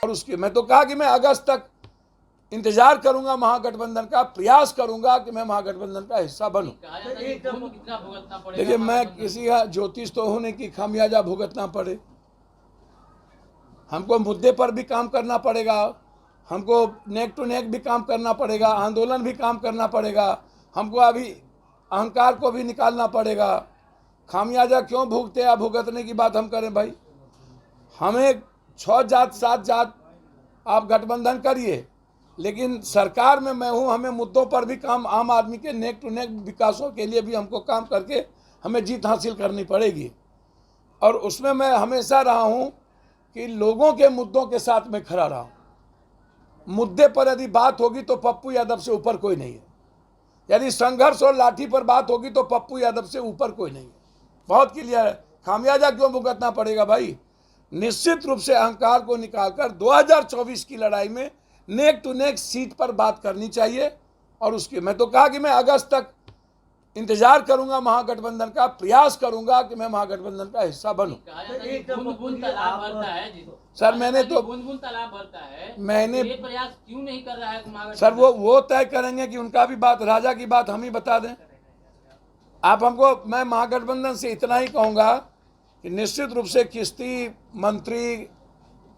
और उसकी मैं तो कहा कि मैं अगस्त तक इंतजार करूंगा, महागठबंधन का प्रयास करूंगा कि मैं महागठबंधन का हिस्सा बनूं। देखिए, मैं किसी का ज्योतिष तो हूं नहीं कि खामियाजा भुगतना पड़े। हमको मुद्दे पर भी काम करना पड़ेगा, हमको नेक टू नेक भी काम करना पड़ेगा, आंदोलन भी काम करना पड़ेगा, हमको अभी अहंकार को भी निकालना पड़ेगा। खामियाजा क्यों भुगते या भुगतने की बात हम करें भाई? हमें 6 जात 7 जात आप गठबंधन करिए, लेकिन सरकार में मैं हूं, हमें मुद्दों पर भी काम, आम आदमी के नेक टू नेक विकासों के लिए भी हमको काम करके हमें जीत हासिल करनी पड़ेगी। और उसमें मैं हमेशा रहा हूं कि लोगों के मुद्दों के साथ मैं खड़ा रहा हूं। मुद्दे पर यदि बात होगी तो पप्पू यादव से ऊपर कोई नहीं है। यदि संघर्ष और लाठी पर बात होगी तो पप्पू यादव से ऊपर कोई नहीं है। बहुत क्लियर है। खामियाजा क्यों भुगतना पड़ेगा भाई? निश्चित रूप से अहंकार को निकालकर 2024 की लड़ाई में नेक टू नेक सीट पर बात करनी चाहिए। और उसकी मैं तो कहा कि मैं अगस्त तक इंतजार करूंगा, महागठबंधन का प्रयास करूंगा कि मैं महागठबंधन का हिस्सा बनूं। बूंद-बूंद तालाब भरता है सर, मैंने तो बूंद-बूंद तालाब भरता है, मैंने ये प्रयास क्यों नहीं कर रहा है महागठबंधन? सर, वो तय करेंगे कि उनका भी बात, राजा की बात हम ही बता दें। आप हमको, मैं महागठबंधन से इतना ही कहूंगा कि निश्चित रूप से किश्ती मंत्री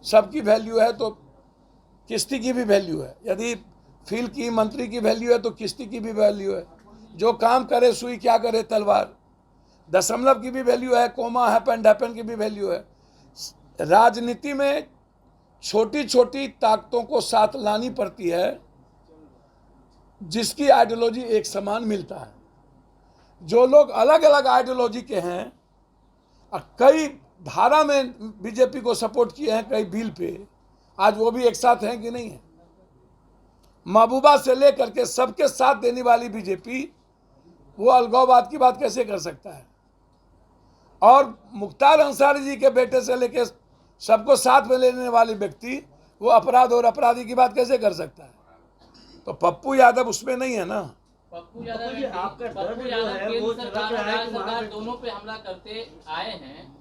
सबकी वैल्यू है तो किश्ती की भी वैल्यू है। यदि फील्ड की मंत्री की वैल्यू है तो किश्ती की भी वैल्यू है। जो काम करे सुई क्या करे तलवार, दशमलव की भी वैल्यू है, कोमा हैपन डैपन की भी वैल्यू है। राजनीति में छोटी छोटी ताकतों को साथ लानी पड़ती है, जिसकी आइडियोलॉजी एक समान मिलता है। जो लोग अलग अलग आइडियोलॉजी के हैं और कई धारा में बीजेपी को सपोर्ट किए हैं, कई बिल पे, आज वो भी एक साथ हैं कि नहीं है? महबूबा से लेकर के सबके साथ देने वाली बीजेपी वो अलगाववाद की बात कैसे कर सकता है? और मुख्तार अंसारी जी के बेटे से लेकर सबको साथ में लेने वाले व्यक्ति वो अपराध और अपराधी की बात कैसे कर सकता है? तो पप्पू यादव उसमें नहीं है ना। पप्पू यादव केंद्र सरकार और राज्य सरकार दोनों पे हमला करते आए हैं।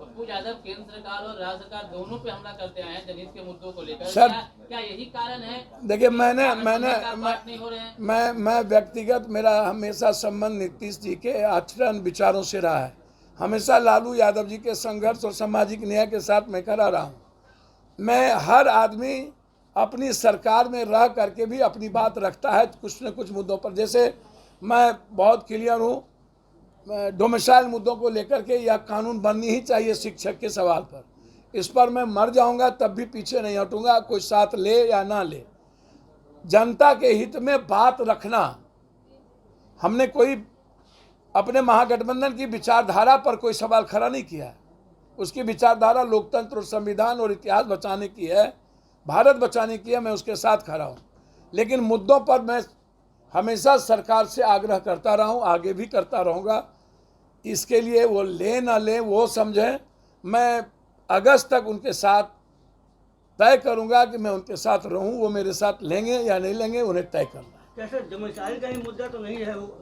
पप्पू यादव केंद्र सरकार और राज्य सरकार दोनों पे हमला करते आए हैं जनहित के मुद्दों को लेकर। सर, क्या यही कारण है? देखिए, मैं व्यक्तिगत, मेरा हमेशा संबंध नीतीश जी के आचरण विचारों से रहा है। हमेशा लालू यादव जी के संघर्ष और सामाजिक न्याय के साथ मैं खड़ा रहा हूँ। मैं, हर आदमी अपनी सरकार में रह करके भी अपनी बात रखता है कुछ न कुछ मुद्दों पर। जैसे मैं बहुत क्लियर हूँ डोमिसाइल मुद्दों को लेकर के, यह कानून बननी ही चाहिए शिक्षक के सवाल पर। इस पर मैं मर जाऊंगा तब भी पीछे नहीं हटूंगा, कोई साथ ले या ना ले। जनता के हित में बात रखना, हमने कोई अपने महागठबंधन की विचारधारा पर कोई सवाल खड़ा नहीं किया है। उसकी विचारधारा लोकतंत्र और संविधान और इतिहास बचाने की है, भारत बचाने की है। मैं उसके साथ खड़ा हूँ, लेकिन मुद्दों पर मैं हमेशा सरकार से आग्रह करता रहा हूँ, आगे भी करता रहूँगा। इसके लिए वो ले ना ले वो समझें। मैं अगस्त तक उनके साथ तय करूँगा कि मैं उनके साथ रहूँ। वो मेरे साथ लेंगे या नहीं लेंगे उन्हें तय करना है। कैसे डोमिसाइल का ही मुद्दा तो नहीं है वो?